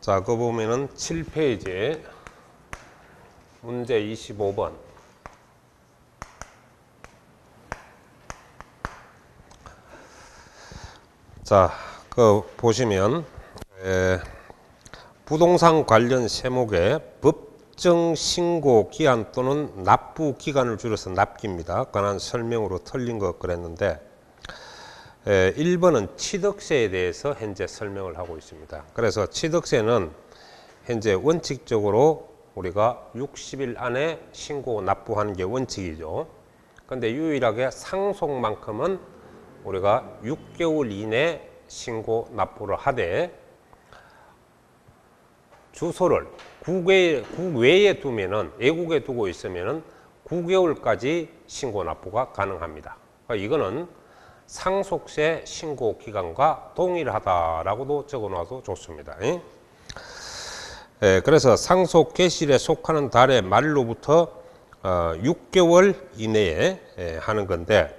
자, 그거 보면은 7페이지 문제 25번. 자, 그 보시면 부동산 관련 세목에 법정 신고 기한 또는 납부 기간을 줄여서 납기입니다. 관한 설명으로 틀린 것 그랬는데 1번은 취득세에 대해서 현재 설명을 하고 있습니다. 그래서 취득세는 현재 원칙적으로 우리가 60일 안에 신고 납부하는 게 원칙이죠. 그런데 유일하게 상속만큼은 우리가 6개월 이내 신고 납부를 하되 주소를 국외에 두면은 외국에 두고 있으면은 9개월까지 신고 납부가 가능합니다. 그러니까 이거는 상속세 신고 기간과 동일하다라고도 적어놔도 좋습니다. 그래서 상속 개시일에 속하는 달의 말로부터 6개월 이내에 하는 건데,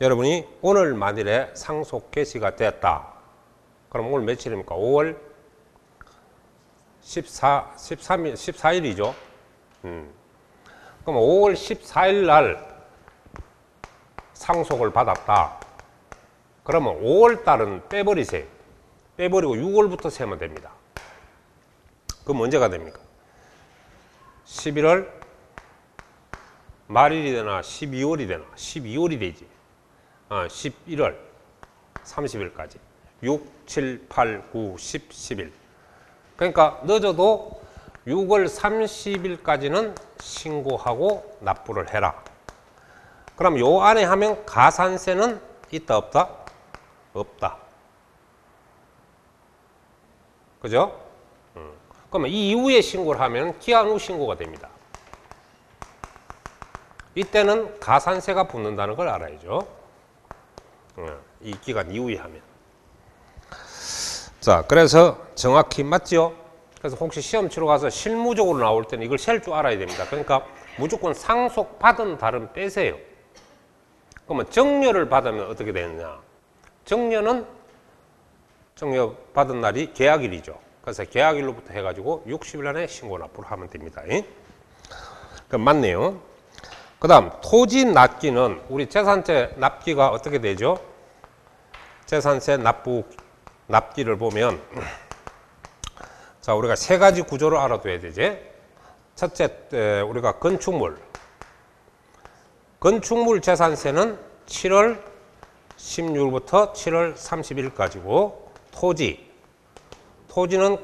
여러분이 오늘 만일에 상속 개시가 됐다. 그럼 오늘 며칠입니까? 5월 14일이죠. 그럼 5월 14일 날 상속을 받았다. 그러면 5월 달은 빼버리세요. 빼버리고 6월부터 세면 됩니다. 그럼 언제가 됩니까? 11월 말일이 되나 12월이 되나? 12월이 되지. 11월 30일까지 6, 7, 8, 9, 10, 11. 그러니까 늦어도 6월 30일까지는 신고하고 납부를 해라. 그럼 요 안에 하면 가산세는 있다 없다? 없다. 그죠? 그러면 이 이후에 신고를 하면 기한 후 신고가 됩니다. 이때는 가산세가 붙는다는 걸 알아야죠. 이 기간 이후에 하면. 자, 그래서 정확히 맞죠? 그래서 혹시 시험 치러 가서 실무적으로 나올 때는 이걸 셀 줄 알아야 됩니다. 그러니까 무조건 상속 받은 달은 빼세요. 그러면 정려를 받으면 어떻게 되느냐? 정려는 정려 받은 날이 계약일이죠. 그래서 계약일로부터 해가지고 60일 안에 신고 납부를 하면 됩니다. 그럼 맞네요. 그 다음 토지 납기는 우리 재산세 납기가 어떻게 되죠? 재산세 납기를 보면 자, 우리가 세 가지 구조를 알아둬야 되지. 첫째, 우리가 건축물 재산세는 7월 16일부터 7월 30일까지고 토지는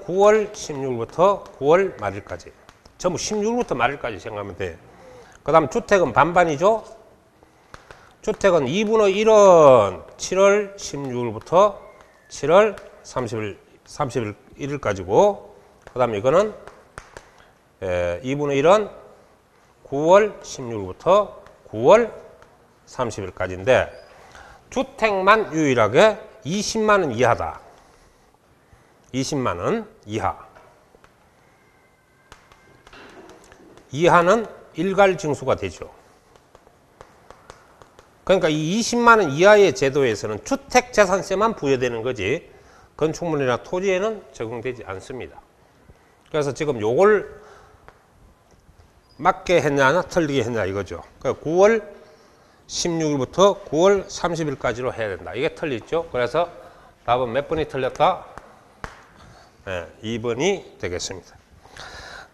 9월 16일부터 9월 말일까지. 전부 16일부터 말일까지 생각하면 돼. 그 다음 주택은 반반이죠. 주택은 2분의 1은 7월 16일부터 7월 31일까지고, 그 다음 이거는 2분의 1은 9월 16일부터 9월 30일까지인데, 주택만 유일하게 20만 원 이하다. 20만 원 이하. 이하는 일괄징수가 되죠. 그러니까 이 20만 원 이하의 제도에서는 주택재산세만 부여되는 거지 건축물이나 토지에는 적용되지 않습니다. 그래서 지금 요걸 맞게 했냐 틀리게 했냐 이거죠. 그러니까 9월 16일부터 9월 30일까지로 해야 된다. 이게 틀렸죠. 그래서 답은 몇 번이 틀렸다? 네, 2번이 되겠습니다.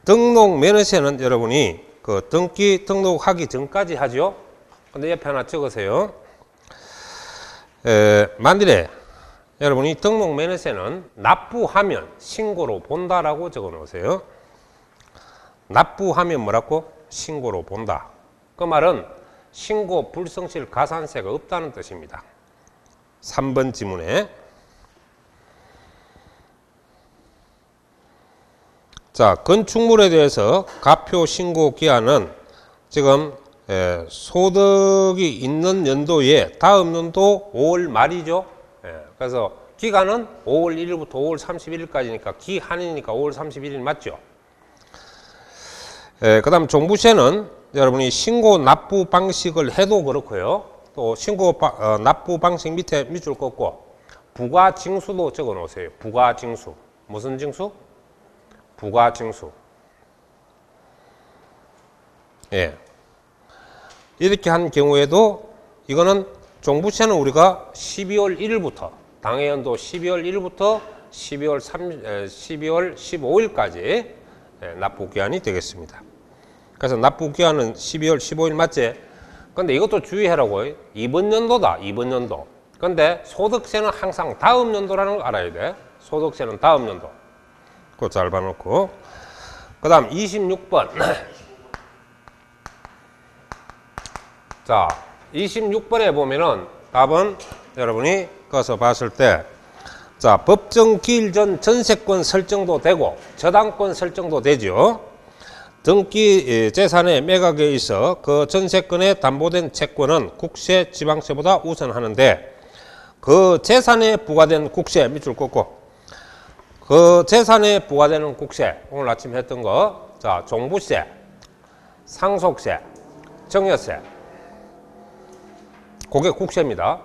등록 면허세는 여러분이 그 등록하기 전까지 하죠. 근데 옆에 하나 적으세요. 만일에 여러분이 등록 면허세는 납부하면 신고로 본다라고 적어 놓으세요. 납부하면 뭐라고? 신고로 본다. 그 말은 신고 불성실 가산세가 없다는 뜻입니다. 3번 지문에. 자, 건축물에 대해서 가표 신고 기한은 지금 소득이 있는 연도에 다음 연도 5월 말이죠. 그래서 기간은 5월 1일부터 5월 31일까지니까 기한이니까 5월 31일 맞죠. 그 다음 종부세는 여러분이 신고 납부 방식을 해도 그렇고요. 또 신고 납부 방식 밑줄 긋고 부가징수도 적어 놓으세요. 부가징수. 무슨 징수? 부가징수. 예. 이렇게 한 경우에도 이거는 종부세는 우리가 12월 1일부터 당해연도 12월 1일부터 12월 15일까지 납부기한이 되겠습니다. 그래서 납부기한은 12월 15일 맞지? 근데 이것도 주의하라고. 이번 연도다. 이번 연도. 근데 소득세는 항상 다음 연도라는 걸 알아야 돼. 소득세는 다음 연도. 그거 잘 봐놓고. 그 다음 26번. 자, 26번에 보면은 답은 여러분이 거기서 봤을 때, 자, 법정 기일 전 전세권 설정도 되고 저당권 설정도 되죠. 등기 재산의 매각에 있어 그 전세권에 담보된 채권은 국세, 지방세보다 우선하는데 그 재산에 부과된 국세, 밑줄 긋고 그 재산에 부과되는 국세, 오늘 아침 했던 거, 자, 종부세, 상속세, 증여세, 그게 국세입니다.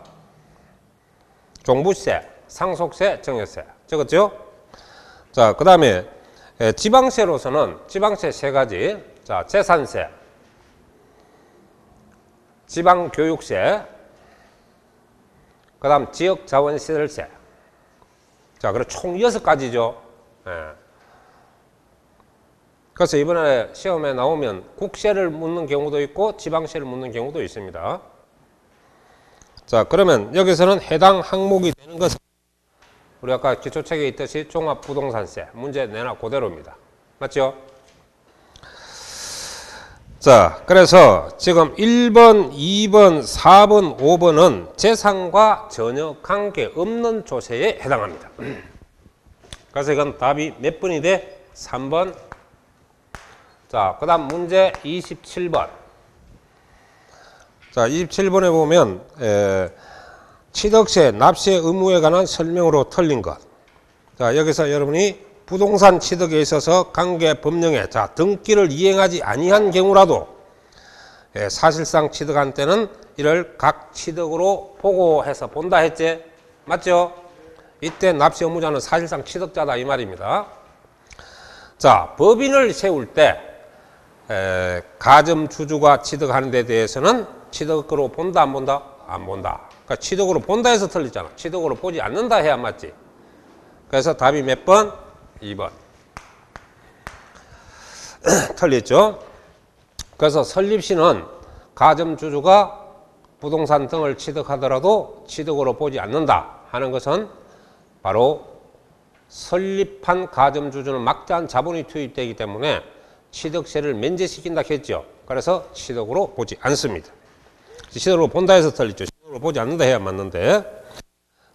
종부세, 상속세, 증여세. 적었죠? 자, 그 다음에 지방세로서는 지방세 세 가지. 자, 재산세, 지방교육세, 그 다음 지역자원시설세. 자, 그래 총 6가지죠. 예. 그래서 이번에 시험에 나오면 국세를 묻는 경우도 있고 지방세를 묻는 경우도 있습니다. 자, 그러면 여기서는 해당 항목이 되는 것은 우리 아까 기초책에 있듯이 종합부동산세 문제 내나 그대로입니다. 맞죠? 자, 그래서 지금 1번, 2번, 4번, 5번은 재산과 전혀 관계없는 조세에 해당합니다. 그래서 이건 답이 몇 번이 돼? 3번. 자, 그 다음 문제 27번. 자, 27번에 보면 취득세, 납세 의무에 관한 설명으로 틀린 것. 자, 여기서 여러분이 부동산 취득에 있어서 관계 법령에 자, 등기를 이행하지 아니한 경우라도 사실상 취득한 때는 이를 각 취득으로 보고해서 본다 했지? 맞죠? 이때 납세 의무자는 사실상 취득자다 이 말입니다. 자, 법인을 세울 때 가점주주가 취득하는 데 대해서는 취득으로 본다 안 본다? 안 본다. 그러니까 취득으로 본다 해서 틀리잖아. 취득으로 보지 않는다 해야 맞지. 그래서 답이 몇 번? 2번. 틀렸죠? 그래서 설립시는 가점주주가 부동산 등을 취득하더라도 취득으로 보지 않는다 하는 것은 바로 설립한 가점주주는 막대한 자본이 투입되기 때문에 취득세를 면제시킨다 했죠. 그래서 취득으로 보지 않습니다. 취득으로 본다 해서 틀렸죠. 취득으로 보지 않는다 해야 맞는데.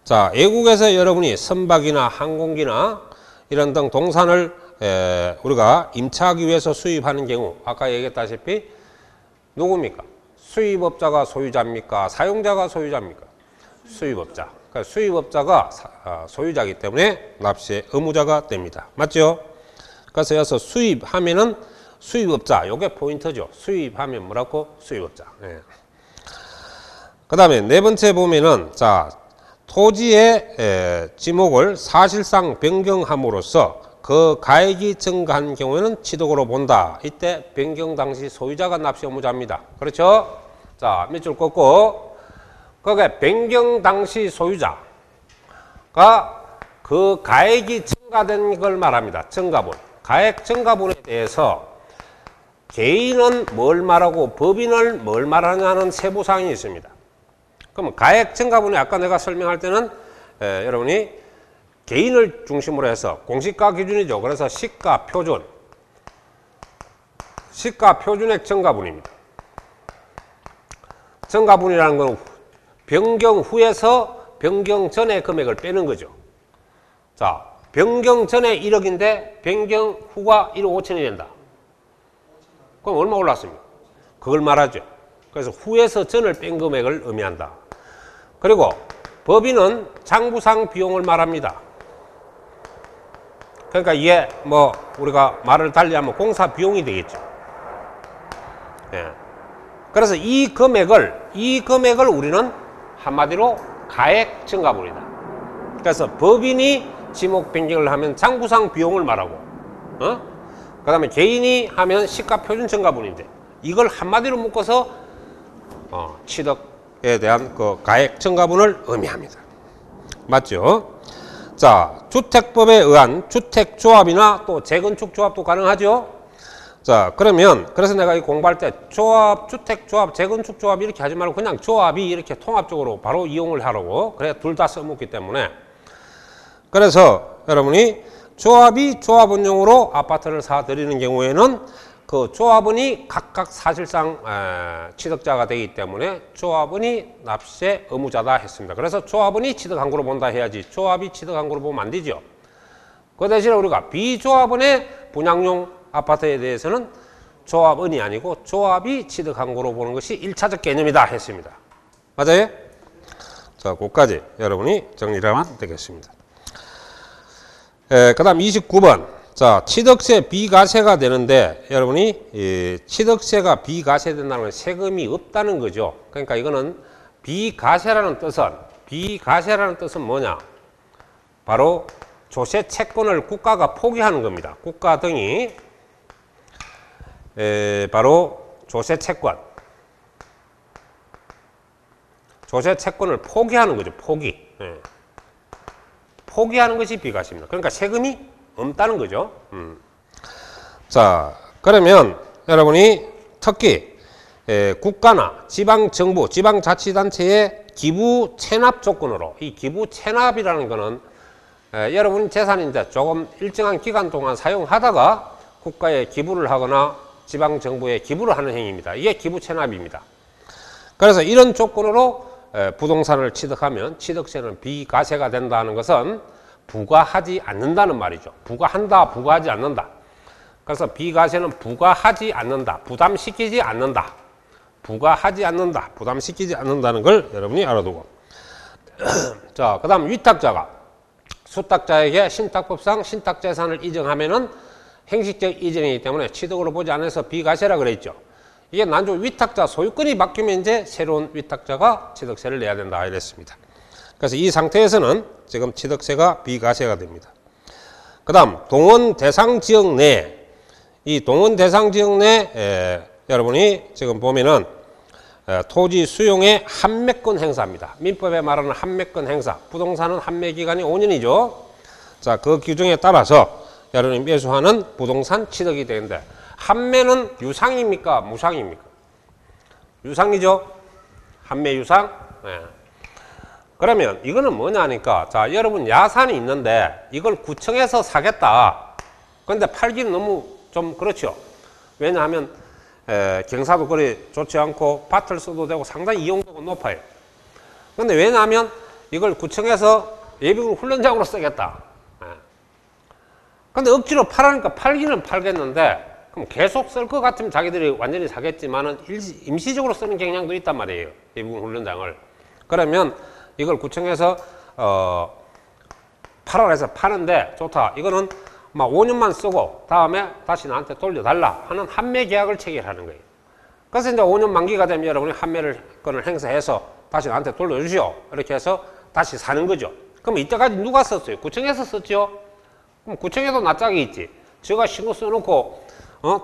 자, 외국에서 여러분이 선박이나 항공기나 이런 등 동산을 우리가 임차하기 위해서 수입하는 경우 아까 얘기했다시피 누굽니까? 수입업자가 소유자입니까? 사용자가 소유자입니까? 수입업자. 그러니까 수입업자가 소유자이기 때문에 납세 의무자가 됩니다. 맞죠? 그래서 여기서 수입하면은 수입업자, 요게 포인트죠. 수입하면 뭐라고? 수입업자. 예. 그 다음에 네 번째 보면은, 자, 토지의 지목을 사실상 변경함으로써 그 가액이 증가한 경우에는 취득으로 본다. 이때 변경 당시 소유자가 납세 의무자입니다. 그렇죠? 자, 밑줄 긋고, 그게 변경 당시 소유자가 그 가액이 증가된 걸 말합니다. 증가분. 가액 증가분에 대해서 개인은 뭘 말하고 법인은 뭘 말하냐는 세부사항이 있습니다. 그럼 가액 증가분에 아까 내가 설명할 때는 여러분이 개인을 중심으로 해서 공시가 기준이죠. 그래서 시가 표준, 시가 표준액 증가분입니다. 증가분이라는 건 변경 후에서 변경 전의 금액을 빼는 거죠. 자, 변경 전에 1억인데 변경 후가 1억 5천이 된다. 그럼 얼마 올랐습니까? 그걸 말하죠. 그래서 후에서 전을 뺀 금액을 의미한다. 그리고 법인은 장부상 비용을 말합니다. 그러니까 이게 뭐 우리가 말을 달리하면 공사 비용이 되겠죠. 예. 그래서 이 금액을 우리는 한마디로 가액 증가분이다. 그래서 법인이 지목 변경을 하면 장부상 비용을 말하고, 그 다음에 개인이 하면 시가 표준 증가분인데, 이걸 한마디로 묶어서 취득에 대한 그 가액 증가분을 의미합니다. 맞죠? 자, 주택법에 의한 주택조합이나 또 재건축조합도 가능하죠? 자, 그러면, 그래서 내가 이 공부할 때 조합, 주택조합, 재건축조합 이렇게 하지 말고 그냥 조합이 이렇게 통합적으로 바로 이용을 하라고. 그래, 둘 다 써먹기 때문에. 그래서 여러분이 조합이 조합원용으로 아파트를 사드리는 경우에는 그 조합원이 각각 사실상 취득자가 되기 때문에 조합원이 납세 의무자다 했습니다. 그래서 조합원이 취득한 거로 본다 해야지 조합이 취득한 거로 보면 안 되죠. 그 대신에 우리가 비조합원의 분양용 아파트에 대해서는 조합원이 아니고 조합이 취득한 거로 보는 것이 1차적 개념이다 했습니다. 맞아요? 자, 그것까지 여러분이 정리를 하면 되겠습니다. 그 다음 29번. 자, 취득세 비과세가 되는데 여러분이 취득세가 비과세된다는 건 세금이 없다는 거죠. 그러니까 이거는 비과세라는 뜻은 뭐냐? 바로 조세 채권을 국가가 포기하는 겁니다. 국가 등이 바로 조세 채권을 포기하는 거죠. 포기하는 것이 비과세입니다. 그러니까 세금이 없다는 거죠. 자, 그러면 여러분이 특히 국가나 지방정부, 지방자치단체의 기부 체납 조건으로, 이 기부 체납이라는 거는 여러분 재산인데 조금 일정한 기간 동안 사용하다가 국가에 기부를 하거나 지방정부에 기부를 하는 행위입니다. 이게 기부 체납입니다. 그래서 이런 조건으로 부동산을 취득하면 취득세는 비과세가 된다는 것은 부과하지 않는다는 말이죠. 부과한다, 부과하지 않는다. 그래서 비과세는 부과하지 않는다, 부담시키지 않는다. 부과하지 않는다, 부담시키지 않는다는 걸 여러분이 알아두고. 자, 그 다음 위탁자가 수탁자에게 신탁법상 신탁재산을 이정하면은 행식적 이전이기 때문에 취득으로 보지 않아서 비과세라 그랬죠. 이게 난조 위탁자 소유권이 바뀌면 이제 새로운 위탁자가 취득세를 내야 된다 이랬습니다. 그래서 이 상태에서는 지금 취득세가 비과세가 됩니다. 그 다음 동원 대상 지역 내, 이 동원 대상 지역 내 여러분이 지금 보면은 토지 수용의 한매권 행사입니다. 민법에 말하는 한매권 행사, 부동산은 한매 기간이 5년이죠. 자, 그 규정에 따라서 여러분이 매수하는 부동산 취득이 되는데, 한매는 유상입니까? 무상입니까? 유상이죠. 한매 유상. 네. 그러면 이거는 뭐냐니까, 자, 여러분 야산이 있는데 이걸 구청에서 사겠다. 그런데 팔기는 너무 좀 그렇죠. 왜냐하면 경사도 그리 좋지 않고 밭을 써도 되고 상당히 이용도가 높아요. 그런데 왜냐하면 이걸 구청에서 예비군 훈련장으로 쓰겠다. 근데 억지로 팔으니까 팔기는 팔겠는데, 그럼 계속 쓸 것 같으면 자기들이 완전히 사겠지만은 임시적으로 쓰는 경향도 있단 말이에요. 예비군 훈련장을. 그러면 이걸 구청에서 팔아라 해서 파는데 좋다. 이거는 막 5년만 쓰고 다음에 다시 나한테 돌려달라 하는 한매 계약을 체결하는 거예요. 그래서 이제 5년 만기가 되면 여러분이 한매권을 행사해서 다시 나한테 돌려주시오. 이렇게 해서 다시 사는 거죠. 그럼 이때까지 누가 썼어요? 구청에서 썼죠? 그럼 구청에도 낯짝이 있지. 제가 신고 써놓고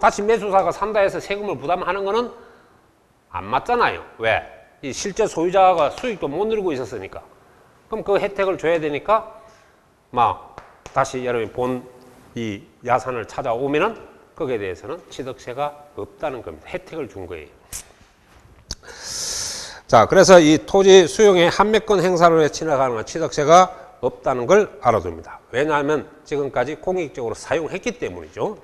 다시 매수사가 산다 해서 세금을 부담하는 거는 안 맞잖아요. 왜? 이 실제 소유자가 수익도 못 누리고 있었으니까. 그럼 그 혜택을 줘야 되니까 막 다시 여러분이 본 이 야산을 찾아오면은 거기에 대해서는 취득세가 없다는 겁니다. 혜택을 준 거예요. 자, 그래서 이 토지 수용의 한매권 행사로 지나가는 취득세가 없다는 걸 알아둡니다. 왜냐하면 지금까지 공익적으로 사용했기 때문이죠.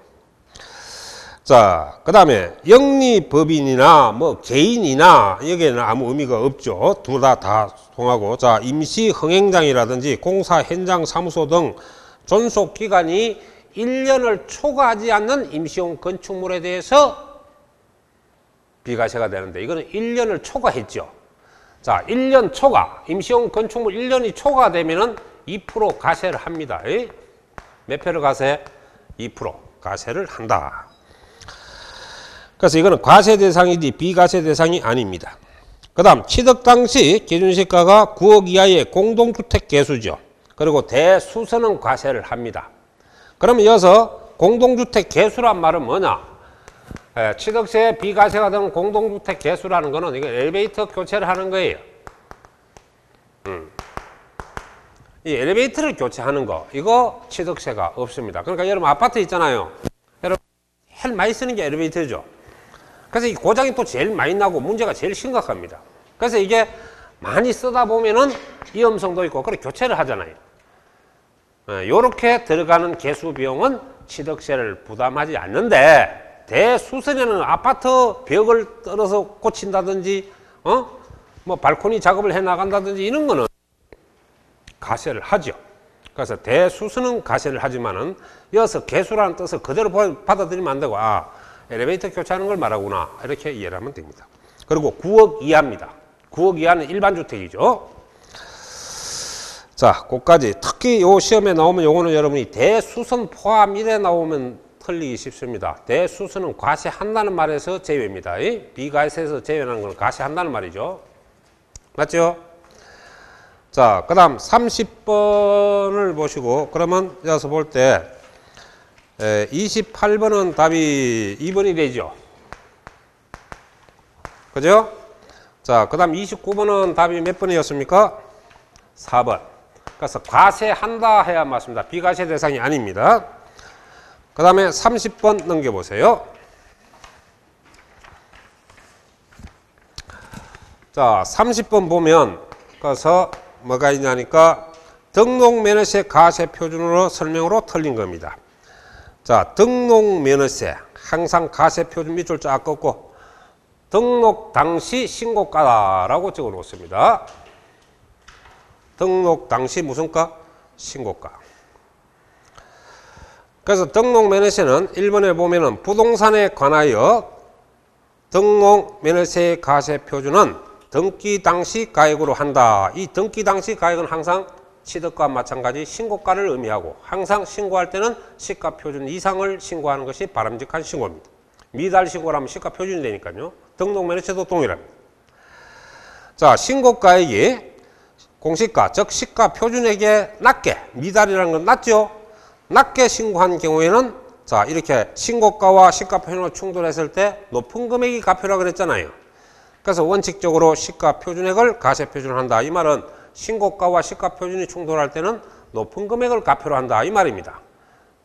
자, 그 다음에 영리법인이나 뭐 개인이나 여기에는 아무 의미가 없죠. 둘 다 통하고. 자, 임시 흥행장이라든지 공사 현장 사무소 등 존속 기간이 1년을 초과하지 않는 임시용 건축물에 대해서 비과세가 되는데, 이거는 1년을 초과했죠. 자, 1년 초과, 임시용 건축물 1년이 초과되면은 2% 과세를 합니다. 몇 프로 과세? 2% 과세를 한다. 그래서 이거는 과세 대상이지 비과세 대상이 아닙니다. 그 다음 취득 당시 기준시가가 9억 이하의 공동주택 개수죠. 그리고 대수선은 과세를 합니다. 그러면 이어서 공동주택 개수란 말은 뭐냐? 취득세 비과세가 된 공동주택 개수라는 거는 이거 엘리베이터 교체를 하는 거예요. 이 엘리베이터를 교체하는 거, 이거 취득세가 없습니다. 그러니까 여러분 아파트 있잖아요. 여러분 제일 많이 쓰는 게 엘리베이터죠. 그래서 이 고장이 또 제일 많이 나고 문제가 제일 심각합니다. 그래서 이게 많이 쓰다 보면은 위험성도 있고, 그래 교체를 하잖아요. 요렇게 들어가는 개수 비용은 취득세를 부담하지 않는데, 대수선에는 아파트 벽을 떨어서 고친다든지, 뭐 발코니 작업을 해 나간다든지 이런 거는 과세를 하죠. 그래서 대수선은 과세를 하지만은 이어서 개수라는 뜻을 그대로 받아들이면 안 되고, 엘리베이터 교체하는 걸 말하구나, 이렇게 이해를 하면 됩니다. 그리고 9억 이하입니다. 9억 이하는 일반 주택이죠. 자, 그까지. 특히 요 시험에 나오면 요거는 여러분이 대수선 포함 이래 나오면 틀리기 쉽습니다. 대수선은 과세한다는 말에서 제외입니다. 비과세에서 제외하는 건 과세한다는 말이죠. 맞죠? 자, 그 다음 30번을 보시고, 그러면 여기서 볼 때 28번은 답이 2번이 되죠. 그죠? 자, 그 다음 29번은 답이 몇 번이었습니까? 4번. 그래서 과세한다 해야 맞습니다. 비과세 대상이 아닙니다. 그 다음에 30번 넘겨보세요. 자, 30번 보면, 그래서 뭐가 있냐니까, 등록면허세 과세 표준으로 설명으로 틀린 겁니다. 자, 등록면허세. 항상 과세 표준 밑줄 쫙 긋고, 등록 당시 신고가라고 적어 놓습니다. 등록 당시 무슨 가? 신고가. 그래서 등록면허세는 1번에 보면은 부동산에 관하여 등록면허세 과세 표준은 등기 당시 가액으로 한다. 이 등기 당시 가액은 항상 취득과 마찬가지 신고가를 의미하고, 항상 신고할 때는 시가 표준 이상을 신고하는 것이 바람직한 신고입니다. 미달 신고라면 시가 표준이 되니까요. 등록면허세도 동일합니다. 자, 신고가액이 공시가, 즉 시가 표준액에 낮게, 미달이라는 건 낮죠. 낮게 신고한 경우에는, 자, 이렇게 신고가와 시가 표준을 충돌했을 때 높은 금액이 과표라고 그랬잖아요. 그래서 원칙적으로 시가 표준액을 과세 표준을 한다. 이 말은 신고가와 시가 표준이 충돌할 때는 높은 금액을 과표로 한다. 이 말입니다.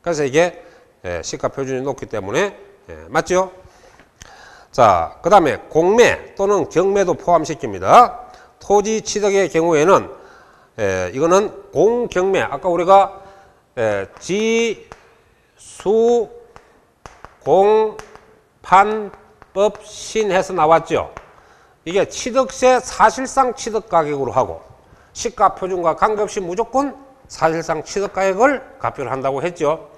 그래서 이게 시가 표준이 높기 때문에 맞죠? 자, 그 다음에 공매 또는 경매도 포함시킵니다. 토지 취득의 경우에는 이거는 공경매, 아까 우리가 지, 수, 공, 판, 법, 신 해서 나왔죠. 이게 취득세 사실상 취득가격으로 하고, 시가 표준과 관계없이 무조건 사실상 취득가액을 과표를 한다고 했죠.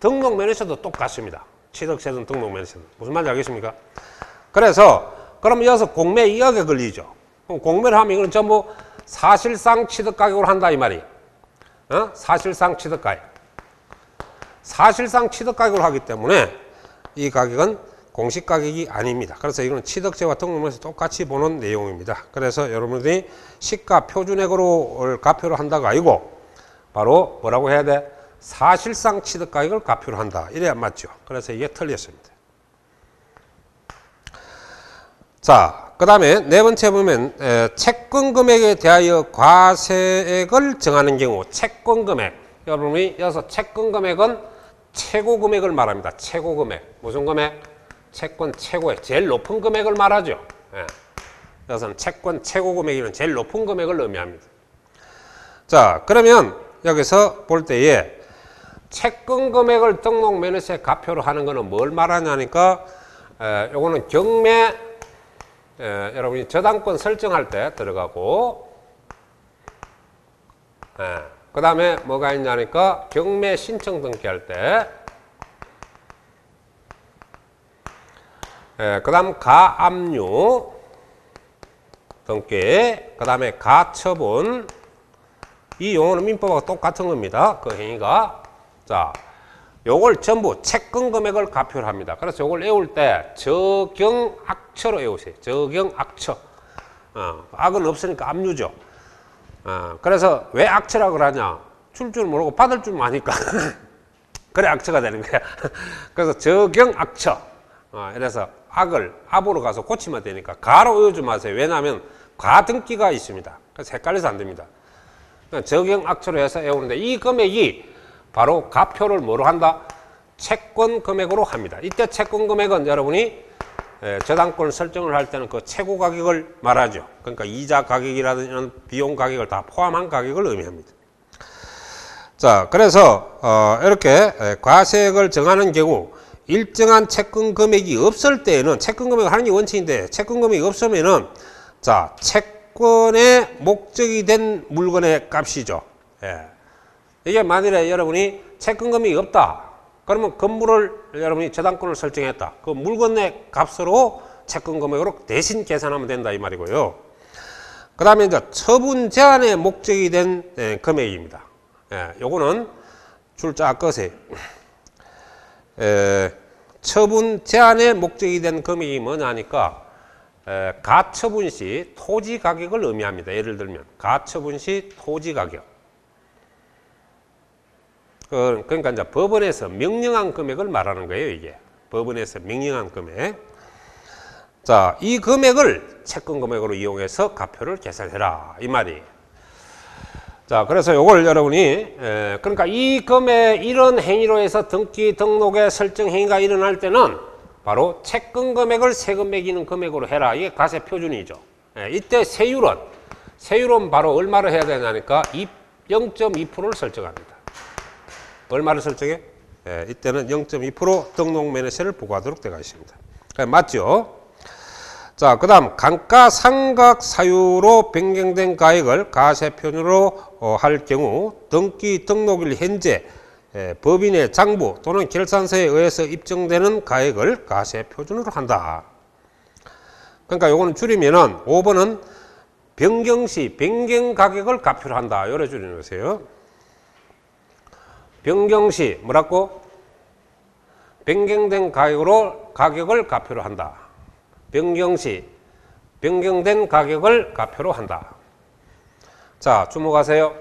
등록면허세도 똑같습니다. 취득세든 등록면허세든. 무슨 말인지 알겠습니까? 그래서 그럼 이어서 공매 2억에 걸리죠. 그럼 공매를 하면 이건 전부 사실상 취득가격으로 한다 이 말이에요. 사실상 취득가격. 사실상 취득가격으로 하기 때문에 이 가격은 공시가격이 아닙니다. 그래서 이거는 취득세와 등록면허세 똑같이 보는 내용입니다. 그래서 여러분들이 시가 표준액으로 과표를 한다가 아니고 바로 뭐라고 해야 돼? 사실상 취득가격을 과표를 한다. 이래야 맞죠. 그래서 이게 틀렸습니다. 자, 그 다음에 네 번째 보면 채권 금액에 대하여 과세액을 정하는 경우, 채권 금액. 여러분이 여기서 채권 금액은 최고 금액을 말합니다. 최고 금액. 무슨 금액? 채권 최고액. 제일 높은 금액을 말하죠. 여기서는 채권 최고 금액이면 제일 높은 금액을 의미합니다. 자, 그러면 여기서 볼 때에 채권 금액을 등록면허세 과표로 하는 거는 뭘 말하냐니까, 요거는 경매, 여러분이 저당권 설정할 때 들어가고, 그 다음에 뭐가 있냐니까 경매 신청 등기할 때, 그 다음 가압류 등기, 그 다음에 가처분. 이 용어는 민법하고 똑같은 겁니다. 그 행위가. 자, 요걸 전부 채권 금액을 과표를 합니다. 그래서 요걸 외울 때 적용악처로 외우세요. 적용악처. 악은 없으니까 압류죠. 그래서 왜 악처라고 그러냐? 줄 줄 모르고 받을 줄 아니까 그래 악처가 되는 거야. 그래서 적용악처. 이래서 악을 압으로 가서 고치면 되니까 가로 외우지 마세요. 왜냐하면 가등기가 있습니다. 그래서 헷갈려서 안 됩니다. 적용악처로 해서 외우는데 이 금액이 바로 가표를 뭐로 한다? 채권 금액으로 합니다. 이때 채권 금액은 여러분이 저당권 설정을 할 때는 그 최고 가격을 말하죠. 그러니까 이자 가격이라든지 이런 비용 가격을 다 포함한 가격을 의미합니다. 자, 그래서 이렇게 과세액을 정하는 경우 일정한 채권 금액이 없을 때에는 채권 금액을 하는 게 원칙인데 채권 금액이 없으면은 자, 채권의 목적이 된 물건의 값이죠. 이게 만일에 여러분이 채권 금액이 없다. 그러면 건물을 여러분이 저당권을 설정했다. 그 물건의 값으로 채권 금액으로 대신 계산하면 된다 이 말이고요. 그 다음에 이제 처분 제한의 목적이 된 금액입니다. 요거는 줄자 끄세요. 처분 제한의 목적이 된 금액이 뭐냐니까 가처분 시 토지 가격을 의미합니다. 예를 들면 가처분 시 토지 가격. 그러니까 이제 법원에서 명령한 금액을 말하는 거예요, 이게. 법원에서 명령한 금액. 자, 이 금액을 채권 금액으로 이용해서 가표를 계산해라. 이 말이. 자, 그래서 요걸 여러분이, 그러니까 이 금액, 이런 행위로 해서 등기 등록의 설정 행위가 일어날 때는 바로 채권 금액을 세금 매기는 금액으로 해라. 이게 가세 표준이죠. 이때 세율은 바로 얼마를 해야 되냐니까 0.2%를 설정합니다. 얼마를 설정해? 이때는 0.2% 등록면허세를 부과하도록 되어 있습니다. 맞죠? 자, 그 다음 감가상각 사유로 변경된 가액을 가세표준으로 할 경우 등기 등록일 현재 법인의 장부 또는 결산서에 의해서 입증되는 가액을 가세표준으로 한다. 그러니까 요거는 줄이면은 5번은 변경시 변경가격을 가표로 한다. 요래 줄여놓으세요. 변경시 뭐라고? 변경된 가격으로 가격을 가표로 한다. 변경시 변경된 가격을 가표로 한다. 자, 주목하세요.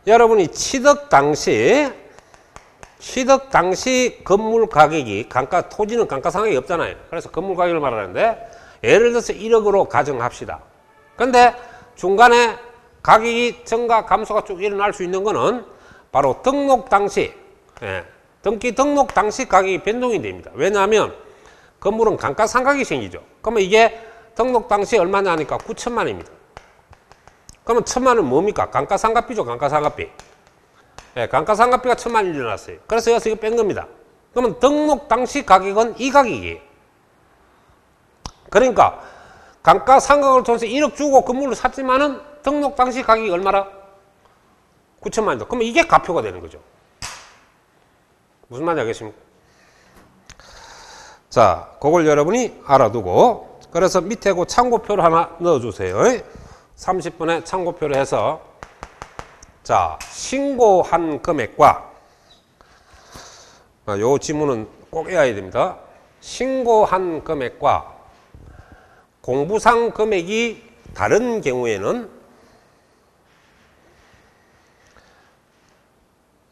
여러분이 취득 당시 건물 가격이 토지는 감가상각이 없잖아요. 그래서 건물 가격을 말하는데 예를 들어서 1억으로 가정합시다. 근데 중간에 가격이 증가 감소가 쭉 일어날 수 있는 거는 바로 등록 당시 등기 등록 당시 가격이 변동이 됩니다. 왜냐하면 건물은 감가상각이 생기죠. 그러면 이게 등록 당시 얼마냐 하니까 9천만 원입니다. 그러면 1,000만 원은 뭡니까? 감가상각비죠. 감가상각비. 감가상각비가 1,000만 원이 일어났어요. 그래서 여기서 이거 뺀 겁니다. 그러면 등록 당시 가격은 이 가격이에요. 그러니까 감가상각을 통해서 1억 주고 건물을 샀지만은 등록 당시 가격이 얼마라? 9천만 원이다. 그러면 이게 가표가 되는 거죠. 무슨 말인지 알겠습니까? 자, 그걸 여러분이 알아두고 그래서 밑에 그 참고표를 하나 넣어주세요. 30분에 참고표를 해서 자, 신고한 금액과 요 지문은 꼭 외워야 됩니다. 신고한 금액과 공부상 금액이 다른 경우에는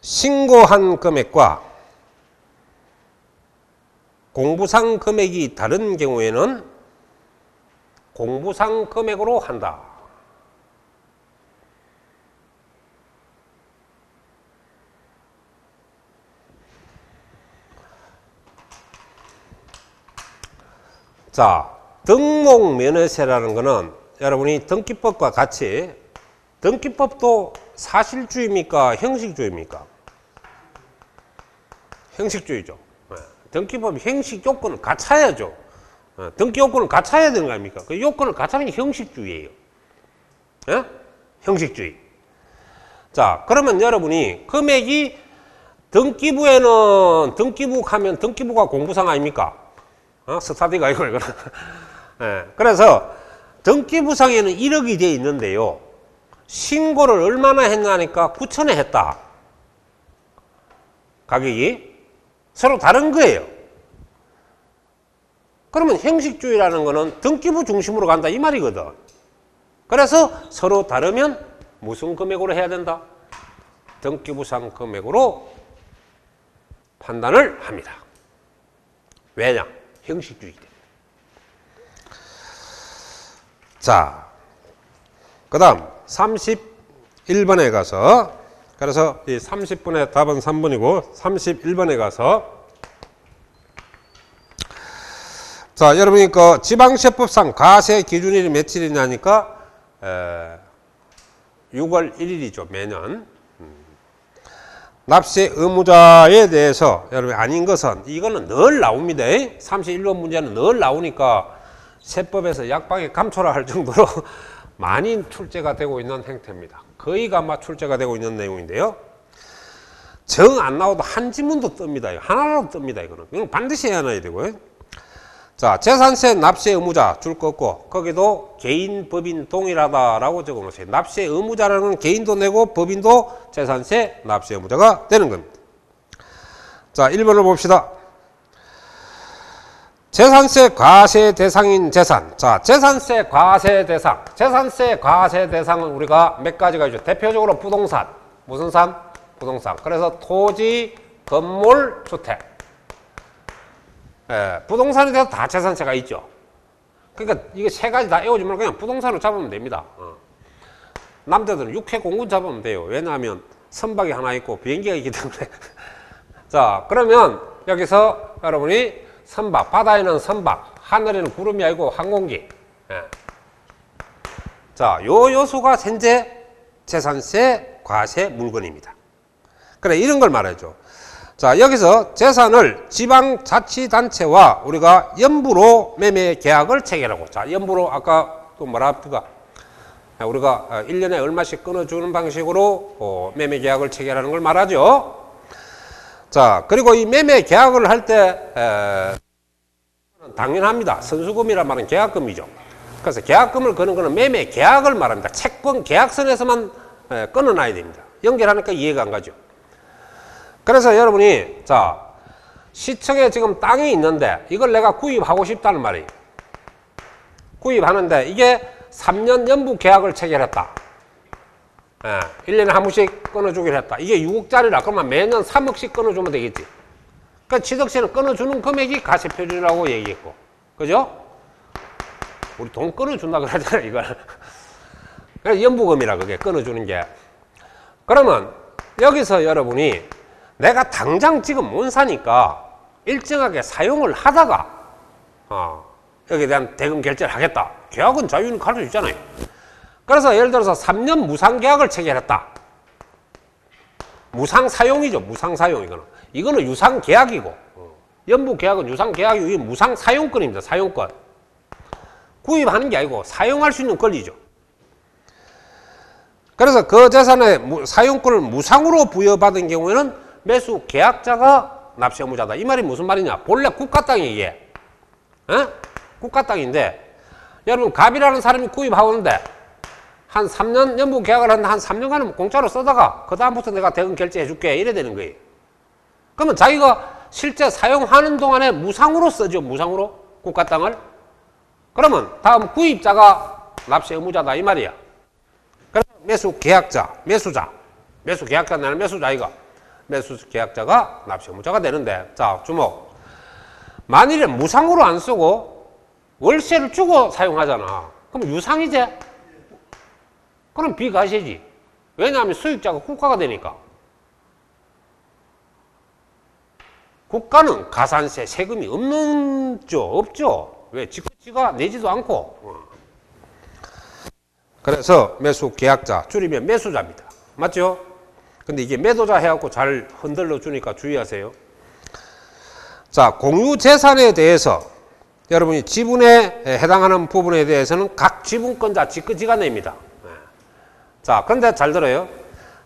신고한 금액과 공부상 금액이 다른 경우에는 공부상 금액으로 한다. 자, 등록면허세라는 거는 여러분이 등기법과 같이 등기법도 사실주의입니까? 형식주의입니까? 형식주의죠. 등기법 형식 요건을 갖춰야죠. 등기 요건을 갖춰야 되는 거 아닙니까? 그 요건을 갖추는 게 형식주의예요. 형식주의. 자, 그러면 여러분이 금액이 등기부에는 등기부 하면 등기부가 공부상 아닙니까? 스타디가 이거는. 그래서 등기부상에는 1억이 되어 있는데요. 신고를 얼마나 했냐니까 9천에 했다. 가격이 서로 다른 거예요. 그러면 형식주의라는 거는 등기부 중심으로 간다 이 말이거든. 그래서 서로 다르면 무슨 금액으로 해야 된다? 등기부상 금액으로 판단을 합니다. 왜냐? 형식주의 때문에. 자, 그 다음 31번에 가서, 그래서 이 30분의 답은 3번이고 31번에 가서, 자, 여러분이 그 지방세법상 과세 기준일이 며칠이냐니까 6월 1일이죠, 매년. 납세 의무자에 대해서 여러분 아닌 것은, 이거는 늘 나옵니다. 31번 문제는 늘 나오니까 세법에서 약방에 감초라 할 정도로 많이 출제가 되고 있는 행태입니다. 거의 아마 출제가 되고 있는 내용인데요. 정 안 나와도 한 지문도 뜹니다. 하나라도 뜹니다. 이거는 반드시 해야 되고요. 자, 재산세 납세 의무자 줄 거 없고, 거기도 개인, 법인 동일하다라고 적어 놓으세요. 납세 의무자라는 건 개인도 내고 법인도 재산세 납세 의무자가 되는 겁니다. 자, 1번을 봅시다. 재산세 과세 대상인 재산. 자, 재산세 과세 대상. 재산세 과세 대상은 우리가 몇 가지가 있죠. 대표적으로 부동산. 무슨 산? 부동산. 그래서 토지, 건물, 주택. 예, 부동산에 대해서 다 재산세가 있죠. 그러니까 이게 세 가지 다 외워주면 그냥 부동산으로 잡으면 됩니다. 남자들은 육해 공군 잡으면 돼요. 왜냐하면 선박이 하나 있고 비행기가 있기 때문에. 자, 그러면 여기서 여러분이 선박, 바다에는 선박, 하늘에는 구름이 아니고 항공기. 예. 자, 요 요소가 현재 재산세 과세 물건입니다. 그래, 이런 걸 말해줘. 자, 여기서 재산을 지방자치단체와 우리가 연부로 매매 계약을 체결하고, 자, 연부로 아까 또 뭐라 합니까? 우리가 1년에 얼마씩 끊어주는 방식으로 매매 계약을 체결하는 걸 말하죠. 자, 그리고 이 매매 계약을 할 때 당연합니다. 선수금이란 말은 계약금이죠. 그래서 계약금을 거는 거는 매매 계약을 말합니다. 채권 계약선에서만 끊어놔야 됩니다. 연결하니까 이해가 안 가죠. 그래서 여러분이, 자, 시청에 지금 땅이 있는데 이걸 내가 구입하고 싶다는 말이에요. 구입하는데 이게 3년 연부 계약을 체결했다. 1년에 한 번씩 끊어주기로 했다. 이게 6억짜리라. 그러면 매년 3억씩 끊어주면 되겠지. 그러니까 취득세는 끊어주는 금액이 가세표준이라고 얘기했고. 그죠? 우리 돈 끊어준다 그러잖아, 이걸. 그래서 연부금이라, 그게 끊어주는 게. 그러면 여기서 여러분이 내가 당장 지금 못 사니까 일정하게 사용을 하다가 여기에 대한 대금 결제를 하겠다. 계약은 자유는 갈 수 있잖아요. 그래서 예를 들어서 3년 무상계약을 체결했다. 무상사용이죠. 무상사용. 이거는 유상계약이고, 연부계약은 유상계약이고, 이게 무상사용권입니다. 사용권. 구입하는 게 아니고 사용할 수 있는 권리죠. 그래서 그 재산의 사용권을 무상으로 부여받은 경우에는 매수 계약자가 납세 의무자다. 이 말이 무슨 말이냐? 본래 국가 땅이 이게. 국가 땅인데, 여러분, 갑이라는 사람이 구입하고 있는데, 한 3년 연부 계약을 하는데 한 3년간은 공짜로 쓰다가, 그다음부터 내가 대금 결제해 줄게. 이래 되는 거예요. 그러면 자기가 실제 사용하는 동안에 무상으로 쓰죠. 무상으로. 국가 땅을. 그러면 다음 구입자가 납세 의무자다. 이 말이야. 그래서 매수 계약자, 매수자. 매수 계약자는 아니라 매수자 이거. 매수 계약자가 납세 의무자가 되는데, 자, 주목. 만일에 무상으로 안 쓰고 월세를 주고 사용하잖아. 그럼 유상이지? 그럼 비과세지. 왜냐하면 수익자가 국가가 되니까. 국가는 가산세, 세금이 없죠. 왜? 지가 내지도 않고. 그래서 매수 계약자, 줄이면 매수자입니다. 맞죠? 근데 이게 매도자 해갖고 잘 흔들러 주니까 주의하세요. 자, 공유재산에 대해서 여러분이 지분에 해당하는 부분에 대해서는 각 지분권자 지가 냅니다. 자, 그런데 잘 들어요.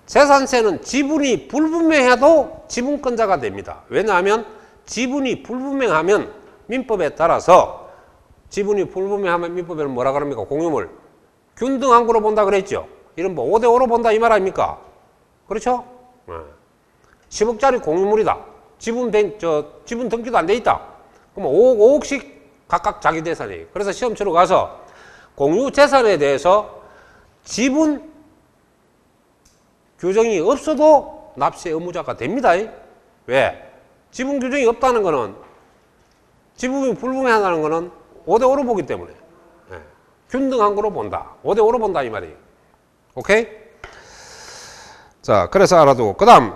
재산세는 지분이 불분명해도 지분권자가 됩니다. 왜냐하면 지분이 불분명하면 민법에 따라서 지분이 불분명하면 민법에는 뭐라 그럽니까? 공유물 균등한구로 본다 그랬죠. 이런 뭐 5대5로 본다 이 말 아닙니까? 그렇죠? 10억짜리 공유물이다. 지분 등기도 안 돼 있다. 그럼 5억씩 각각 자기 재산이에요. 그래서 시험 치러 가서 공유 재산에 대해서 지분 규정이 없어도 납세 의무자가 됩니다. 왜? 지분 규정이 없다는 거는, 지분이 불분명하다는 거는 5대5로 보기 때문에. 예. 균등한 거로 본다. 5대5로 본다 이 말이에요. 오케이? 자, 그래서 알아두고. 그 다음,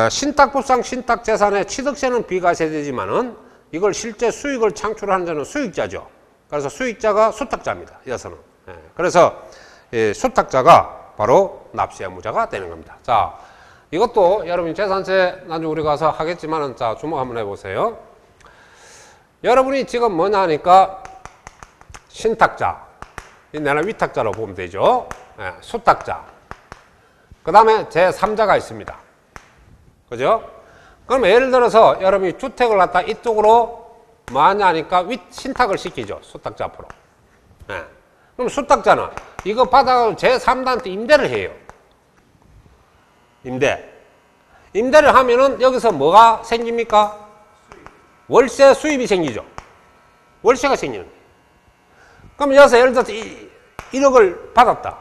신탁법상 신탁재산의 취득세는 비과세되지만은 이걸 실제 수익을 창출하는 자는 수익자죠. 그래서 수익자가 수탁자입니다. 이어서는. 예. 그래서 수탁자가 바로 납세 의무자가 되는 겁니다. 자, 이것도 여러분이 재산세 나중에 우리 가서 하겠지만은 자, 주목 한번 해보세요. 여러분이 지금 뭐냐 하니까 신탁자, 내는 위탁자로 보면 되죠. 예, 수탁자. 그 다음에 제3자가 있습니다. 그죠? 그럼 예를 들어서 여러분이 주택을 갖다 이쪽으로 뭐 하냐 하니까 신탁을 시키죠. 수탁자 앞으로. 예. 그럼 수탁자는 이거 받아가지고 제3자한테 임대를 해요. 임대를 하면은 여기서 뭐가 생깁니까? 월세 수입이 생기죠. 월세가 생기는 거예요. 그럼 여기서 예를 들어서 1억을 받았다.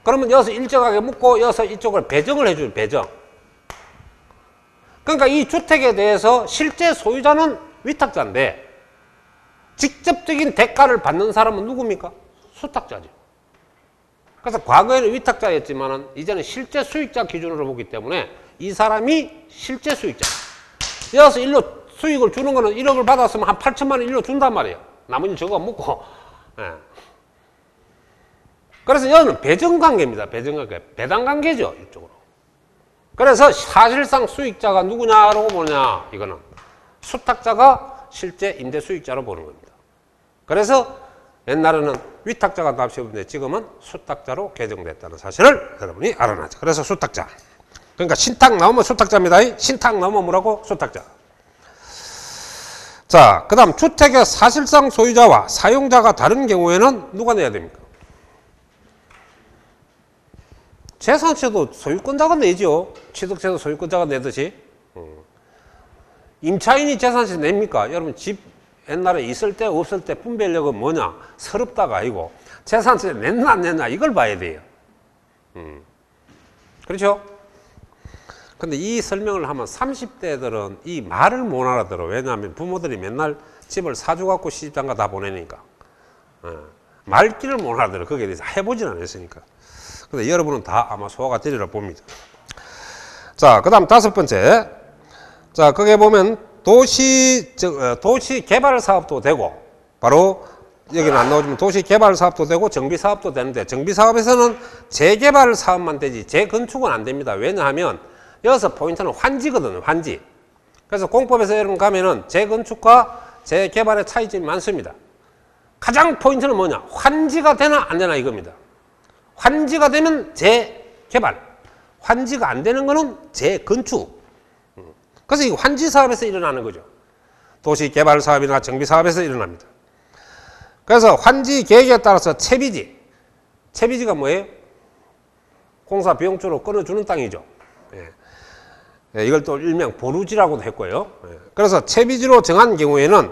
그러면 여기서 일정하게 묻고 여기서 이쪽을 배정을 해줘요. 배정. 그러니까 이 주택에 대해서 실제 소유자는 위탁자인데 직접적인 대가를 받는 사람은 누굽니까? 수탁자죠. 그래서 과거에는 위탁자였지만은 이제는 실제 수익자 기준으로 보기 때문에 이 사람이 실제 수익자. 여기서 일로 수익을 주는 거는 1억을 받았으면 한 8천만 원 일로 준단 말이에요. 나머지 저거 묻고. 예. 그래서 여기는 배정관계입니다. 배정관계. 배당관계죠. 이쪽으로. 그래서 사실상 수익자가 누구냐라고 보느냐. 이거는 수탁자가 실제 임대 수익자로 보는 겁니다. 그래서 옛날에는 위탁자가 납세했는데 지금은 수탁자로 개정됐다는 사실을 여러분이 알아놔죠. 그래서 수탁자. 그러니까 신탁 나오면 수탁자입니다. 신탁 나오면 뭐라고? 수탁자. 자, 그 다음 주택의 사실상 소유자와 사용자가 다른 경우에는 누가 내야 됩니까? 재산세도 소유권자가 내죠. 취득세도 소유권자가 내듯이. 임차인이 재산세 냅니까? 여러분 집 옛날에 있을 때 없을 때 분별력은 뭐냐? 서럽다가 아니고 재산세 냈나 안 냈나 이걸 봐야 돼요. 그렇죠? 근데 이 설명을 하면 30대들은 이 말을 못 알아들어. 왜냐하면 부모들이 맨날 집을 사주갖고 시집장가 다 보내니까. 말귀를 못 알아들어. 거기에 대해서 해보진 않았으니까. 근데 여러분은 다 아마 소화가 되리라 봅니다. 자, 그 다음 5번째. 자, 거기에 보면 도시 개발 사업도 되고, 바로 여기는 안 나오지만 도시 개발 사업도 되고 정비 사업도 되는데, 정비 사업에서는 재개발 사업만 되지 재건축은 안 됩니다. 왜냐하면 여기서 포인트는 환지거든요. 환지. 그래서 공법에서 여러분 가면은 재건축과 재개발의 차이점이 많습니다. 가장 포인트는 뭐냐? 환지가 되나 안 되나 이겁니다. 환지가 되면 재개발, 환지가 안 되는 거는 재건축. 그래서 이 환지 사업에서 일어나는 거죠. 도시 개발 사업이나 정비 사업에서 일어납니다. 그래서 환지 계획에 따라서 채비지. 채비지가 뭐예요? 공사 비용주로 끊어주는 땅이죠. 예, 이걸 또 일명 보루지라고도 했고요. 예, 그래서 채비지로 정한 경우에는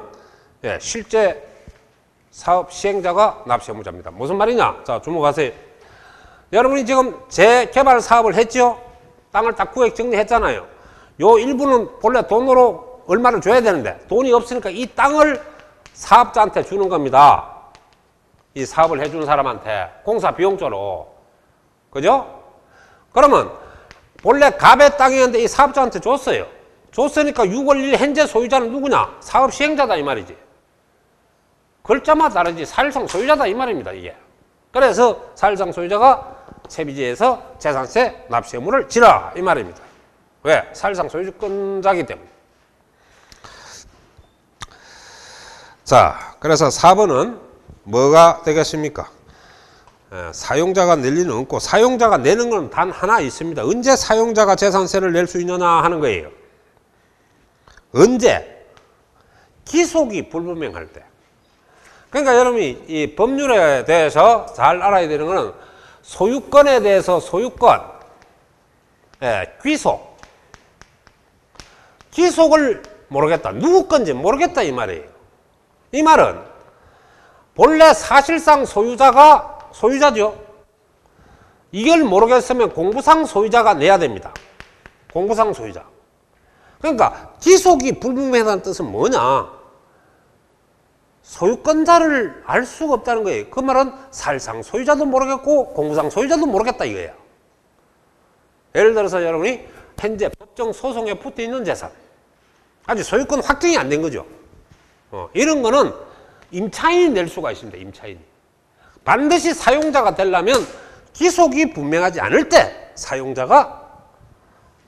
예, 실제 사업 시행자가 납세 의무자입니다. 무슨 말이냐? 자, 주목하세요. 여러분이 지금 재개발 사업을 했죠? 땅을 딱 구획 정리했잖아요. 요 일부는 본래 돈으로 얼마를 줘야 되는데 돈이 없으니까 이 땅을 사업자한테 주는 겁니다. 이 사업을 해주는 사람한테 공사 비용조로. 그죠? 그러면 본래 갑의 땅이었는데 이 사업자한테 줬어요. 줬으니까 6월 1일 현재 소유자는 누구냐? 사업 시행자다 이 말이지. 글자마다 다르지 사실상 소유자다 이 말입니다. 이게. 그래서 사실상 소유자가 채비지에서 재산세 납세 의무를 지라 이 말입니다. 왜? 사실상 소유권자이기 때문에. 자, 그래서 4번은 뭐가 되겠습니까? 사용자가 낼 리는 없고, 사용자가 내는 건 단 하나 있습니다. 언제 사용자가 재산세를 낼 수 있느냐 하는 거예요. 언제? 기속이 불분명할 때. 그러니까 여러분이 이 법률에 대해서 잘 알아야 되는 거는 소유권에 대해서 소유권, 귀속. 기속을 모르겠다. 누구 건지 모르겠다 이 말이에요. 이 말은 본래 사실상 소유자가 소유자죠. 이걸 모르겠으면 공부상 소유자가 내야 됩니다. 공부상 소유자. 그러니까 기속이 불분명하다는 뜻은 뭐냐? 소유권자를 알 수가 없다는 거예요. 그 말은 사실상 소유자도 모르겠고 공부상 소유자도 모르겠다 이거예요. 예를 들어서 여러분이 현재 법정 소송에 붙어 있는 재산, 아직 소유권 확정이 안 된 거죠. 이런 거는 임차인이 낼 수가 있습니다. 임차인이. 반드시 사용자가 되려면 기속이 분명하지 않을 때 사용자가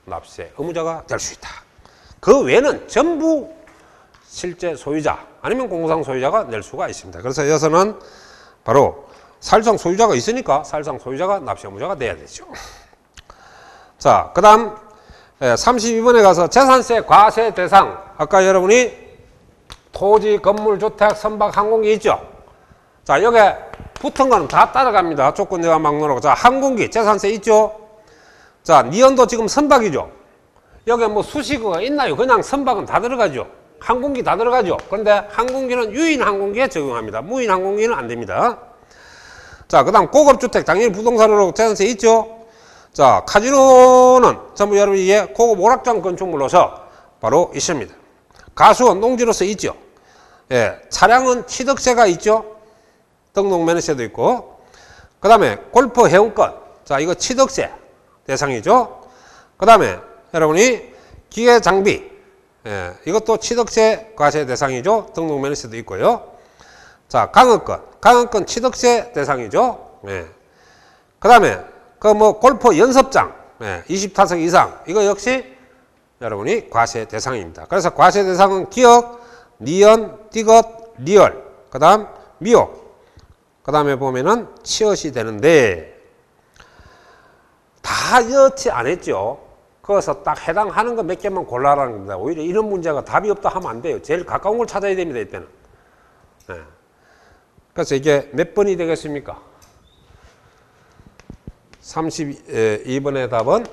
납세 의무자가 될 수 있다. 그 외에는 전부 실제 소유자 아니면 공부상 소유자가 낼 수가 있습니다. 그래서 여기서는 바로 사실상 소유자가 있으니까 사실상 소유자가 납세 의무자가 돼야 되죠. 자, 그 다음 32번에 가서 재산세 과세 대상. 아까 여러분이 토지, 건물, 주택, 선박, 항공기 있죠. 자, 여기에 붙은 거는 다 따라갑니다. 조건제와 막론하고. 자, 항공기 재산세 있죠. 자, 니은도 지금 선박이죠. 여기 뭐 수식어가 있나요? 그냥 선박은 다 들어가죠. 항공기 다 들어가죠. 그런데 항공기는 유인 항공기에 적용합니다. 무인 항공기는 안 됩니다. 자, 그 다음 고급주택, 당연히 부동산으로 재산세 있죠. 자, 카지노는 전부 여러분 이게 고급 오락장 건축물로서 바로 있습니다. 가수원, 농지로서 있죠. 예, 차량은 취득세가 있죠. 등록 면허세도 있고. 그 다음에 골프 회원권. 자, 이거 취득세 대상이죠. 그 다음에 여러분이 기계 장비. 예, 이것도 취득세 과세 대상이죠. 등록 면허세도 있고요. 자, 강원권 취득세 대상이죠. 예. 그 다음에 그 뭐 골프 연습장, 예, 20타석 이상, 이거 역시 여러분이 과세 대상입니다. 그래서 과세 대상은 기억, 니은, 띠것, 리얼, 그 다음 미역, 그 다음에 보면은 치엇이 되는데 다 여치 안 했죠. 거기서 딱 해당하는 거 몇 개만 골라라는 겁니다. 오히려 이런 문제가 답이 없다 하면 안 돼요. 제일 가까운 걸 찾아야 됩니다, 이때는. 네. 그래서 이게 몇 번이 되겠습니까? 32번의 답은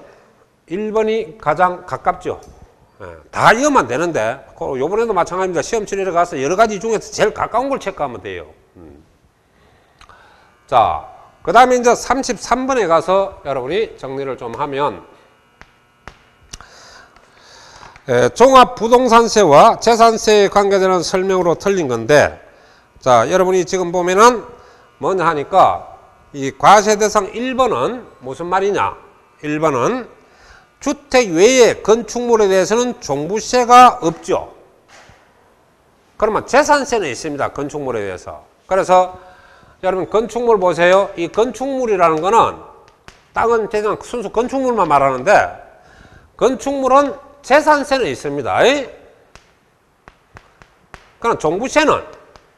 1번이 가장 가깝죠. 네. 다 이어만 되는데, 요번에도 마찬가지입니다. 시험 치료에 가서 여러 가지 중에서 제일 가까운 걸 체크하면 돼요. 자, 그 다음에 이제 33번에 가서 여러분이 정리를 좀 하면, 종합부동산세와 재산세에 관계되는 설명으로 틀린 건데, 자, 여러분이 지금 보면은 뭐냐 하니까 이 과세대상 1번은 무슨 말이냐? 1번은 주택 외의 건축물에 대해서는 종부세가 없죠. 그러면 재산세는 있습니다. 건축물에 대해서. 그래서 여러분 건축물 보세요. 이 건축물이라는 거는 땅은 그냥 순수 건축물만 말하는데 건축물은 재산세는 있습니다. 그럼 종부세는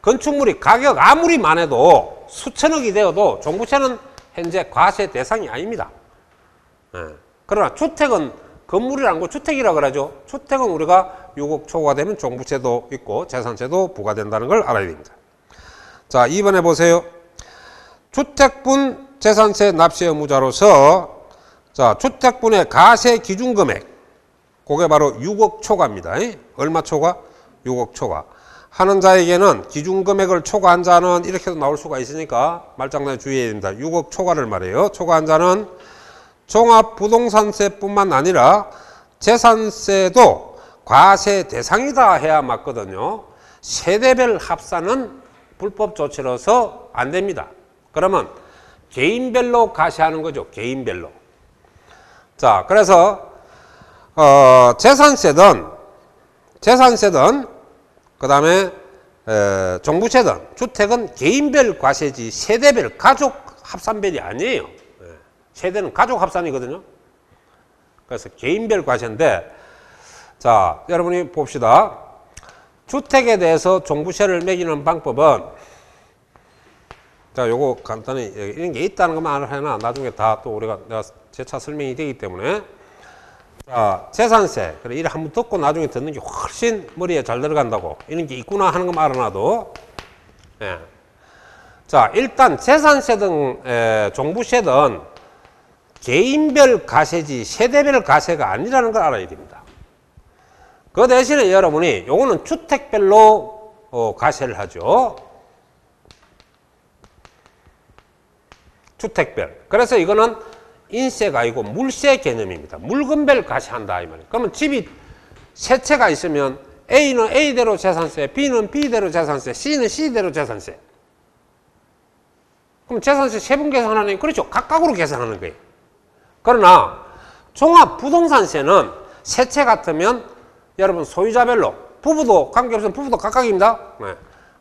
건축물이 가격 아무리 많아도 수천억이 되어도 종부세는 현재 과세 대상이 아닙니다. 그러나 주택은 건물이라는 거 주택이라고 그러죠. 주택은 우리가 6억 초과가 되면 종부세도 있고 재산세도 부과된다는 걸 알아야 됩니다. 자, 2번에 보세요. 주택분 재산세 납세 의무자로서 자, 주택분의 가세 기준 금액 그게 바로 6억 초과입니다. 얼마 초과? 6억 초과. 하는 자에게는 기준 금액을 초과한 자는 이렇게도 나올 수가 있으니까 말장난에 주의해야 됩니다. 6억 초과를 말해요. 초과한 자는 종합부동산세뿐만 아니라 재산세도 과세 대상이다 해야 맞거든요. 세대별 합산은 불법 조치로서 안 됩니다. 그러면 개인별로 과세하는 거죠. 개인별로. 자, 그래서 재산세든 그 다음에 종부세든 주택은 개인별 과세지 세대별 가족 합산별이 아니에요. 세대는 가족 합산이거든요. 그래서 개인별 과세인데 자, 여러분이 봅시다. 주택에 대해서 종부세를 매기는 방법은 자, 요거 간단히 이런 게 있다는 것만 하나 나중에 다 또 우리가 내가 재차 설명이 되기 때문에 자, 재산세. 그래, 이래 한번 듣고 나중에 듣는 게 훨씬 머리에 잘 들어간다고. 이런 게 있구나 하는 것만 알아놔도. 예. 자, 일단 재산세든, 종부세든 개인별 과세지 세대별 과세가 아니라는 걸 알아야 됩니다. 그 대신에 여러분이 요거는 주택별로 과세를 하죠. 주택별. 그래서 이거는 인세가 아니고 물세 개념입니다. 물건별 과세한다 이 말이에요. 그러면 집이 세 채가 있으면 A는 A대로 재산세, B는 B대로 재산세, C는 C대로 재산세. 그럼 재산세 세분 계산하는 게 그렇죠. 각각으로 계산하는 거예요. 그러나 종합부동산세는 세 채 같으면 여러분 소유자별로 부부도 관계없으면 부부도 각각입니다. 네.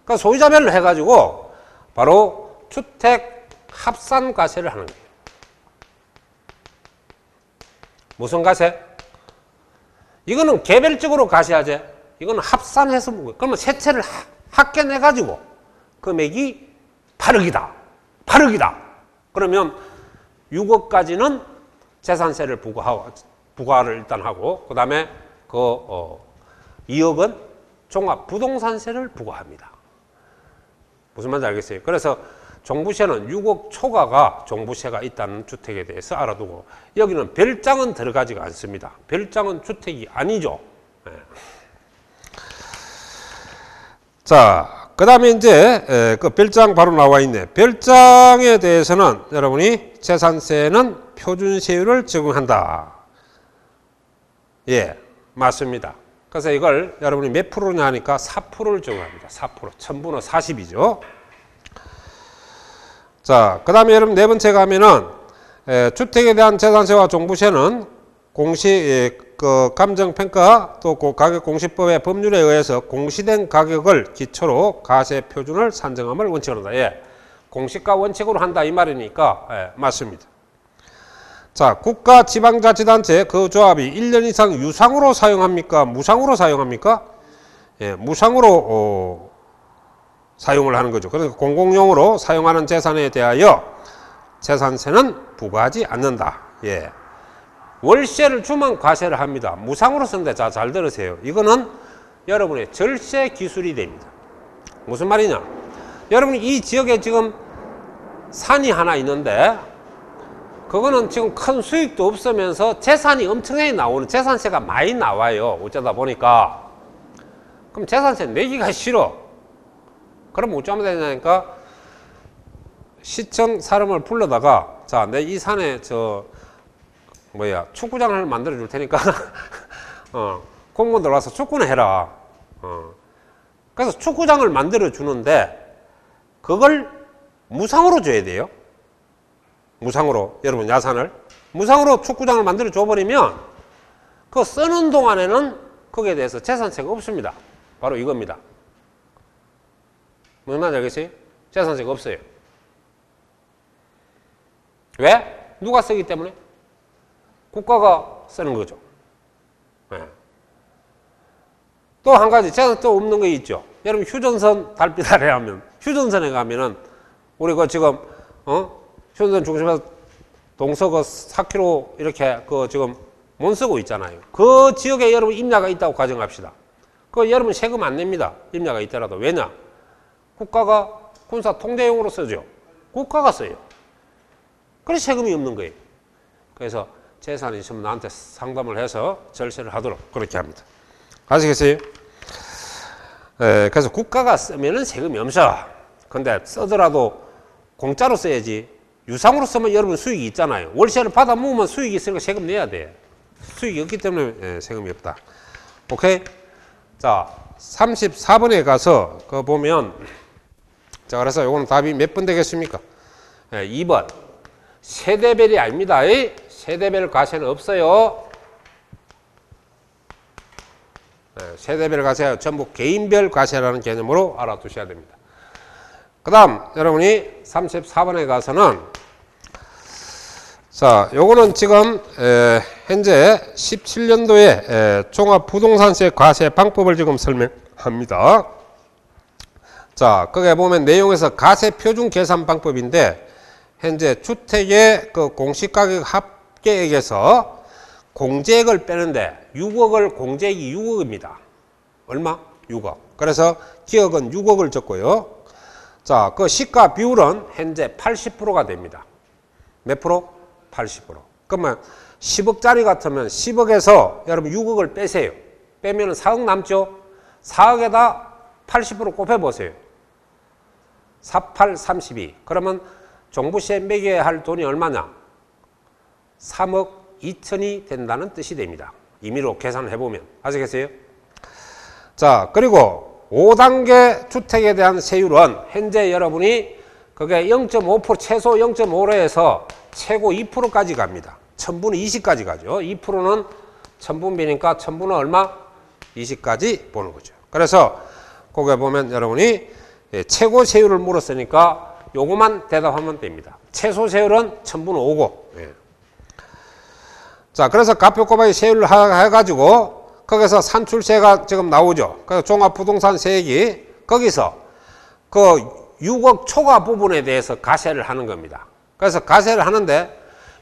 그 소유자별로 해가지고 바로 주택 합산과세를 하는 거예요. 무슨 과세? 이거는 개별적으로 과세하지. 이거는 합산해서 먹어요. 그러면 세 채를 합계내가지고 금액이 8억이다. 8억이다. 그러면 6억까지는 재산세를 부과를 일단 하고, 그 다음에 2억은 종합부동산세를 부과합니다. 무슨 말인지 알겠어요? 그래서 종부세는 6억 초과가 종부세가 있다는 주택에 대해서 알아두고, 여기는 별장은 들어가지가 않습니다. 별장은 주택이 아니죠. 네. 자, 그 다음에 이제 그 별장 바로 나와 있네. 별장에 대해서는 여러분이 재산세는 표준세율을 적용한다. 예, 맞습니다. 그래서 이걸 여러분이 몇 프로냐 하니까 4%를 적용합니다. 4%. 1000분의 40이죠. 자, 그 다음에 여러분 네 번째 가면은 주택에 대한 재산세와 종부세는 감정평가 또 가격공시법의 법률에 의해서 공시된 가격을 기초로 과세 표준을 산정함을 원칙으로 한다. 예, 공시가 원칙으로 한다 이 말이니까 예, 맞습니다. 자, 국가 지방자치단체 그 조합이 1년 이상 유상으로 사용합니까? 무상으로 사용합니까? 예, 무상으로 사용을 하는 거죠. 그래서 공공용으로 사용하는 재산에 대하여 재산세는 부과하지 않는다. 예. 월세를 주면 과세를 합니다. 무상으로 쓰는데 잘 들으세요. 이거는 여러분의 절세 기술이 됩니다. 무슨 말이냐? 여러분이 이 지역에 지금 산이 하나 있는데 그거는 지금 큰 수익도 없으면서 재산이 엄청나게 나오는, 재산세가 많이 나와요. 어쩌다 보니까. 그럼 재산세 내기가 싫어. 그럼 어쩌면 되냐니까 시청 사람을 불러다가 자, 내 이 산에 축구장을 만들어 줄 테니까 공무원들 와서 축구는 해라. 그래서 축구장을 만들어 주는데 그걸 무상으로 줘야 돼요. 무상으로. 여러분 야산을 무상으로 축구장을 만들어 줘버리면 그거 쓰는 동안에는 거기에 대해서 재산세가 없습니다. 바로 이겁니다. 무슨 말인지 알겠어요? 재산세가 없어요. 왜? 누가 쓰기 때문에? 국가가 쓰는 거죠. 네. 또 한 가지 재산세 없는 거 있죠. 여러분 휴전선 달빛 아래 하면 휴전선에 가면은 우리 지금 휴전선 중심에서 동서거 4km 이렇게 지금 못 쓰고 있잖아요. 그 지역에 여러분 임야가 있다고 가정합시다. 여러분 세금 안 냅니다. 임야가 있더라도. 왜냐? 국가가 군사 통제용으로 쓰죠. 국가가 써요. 그래서 세금이 없는 거예요. 그래서 재산이 있으면 나한테 상담을 해서 절세를 하도록 그렇게 합니다. 아시겠어요? 그래서 국가가 쓰면은 세금이 없어. 근데 쓰더라도 공짜로 써야지. 유상으로 쓰면 여러분 수익이 있잖아요. 월세를 받아 모으면 수익이 있으니까 세금 내야 돼. 수익이 없기 때문에 세금이 없다. 오케이? 자, 34번에 가서 그거 보면 자, 그래서 요거는 답이 몇 번 되겠습니까? 2번. 세대별이 아닙니다. 세대별 과세는 없어요. 세대별 과세가 전부 개인별 과세라는 개념으로 알아두셔야 됩니다. 그 다음 여러분이 34번에 가서는 자, 요거는 지금 현재 17년도에 종합부동산세 과세 방법을 지금 설명합니다. 자, 거기에 보면 내용에서 과세 표준 계산 방법인데 현재 주택의 그 공시가격 합계액에서 공제액을 빼는데 6억을 공제액이 6억입니다. 얼마? 6억. 그래서 기억은 6억을 적고요. 자, 그 시가 비율은 현재 80%가 됩니다. 몇 프로? 80%. 그러면 10억짜리 같으면 10억에서 여러분 6억을 빼세요. 빼면 4억 남죠? 4억에다 80% 곱해보세요. 4, 8, 32. 그러면 종부세 매겨야 할 돈이 얼마냐? 3억 2천이 된다는 뜻이 됩니다. 임의로 계산을 해보면. 아시겠어요? 자, 그리고 5단계 주택에 대한 세율은 현재 여러분이 그게 0.5% 최소 0.5로 해서 최고 2%까지 갑니다. 1000분의 20까지 가죠. 2%는 1000분비니까 1000분은 얼마? 20까지 보는 거죠. 그래서 거기에 보면 여러분이 최고 세율을 물었으니까 요거만 대답하면 됩니다. 최소 세율은 1000분의 5고. 예. 자, 그래서 가표 곱하기 세율을 해가지고 거기서 산출세가 지금 나오죠. 그래서 종합부동산 세액이 거기서 그 6억 초과 부분에 대해서 가세를 하는 겁니다. 그래서 가세를 하는데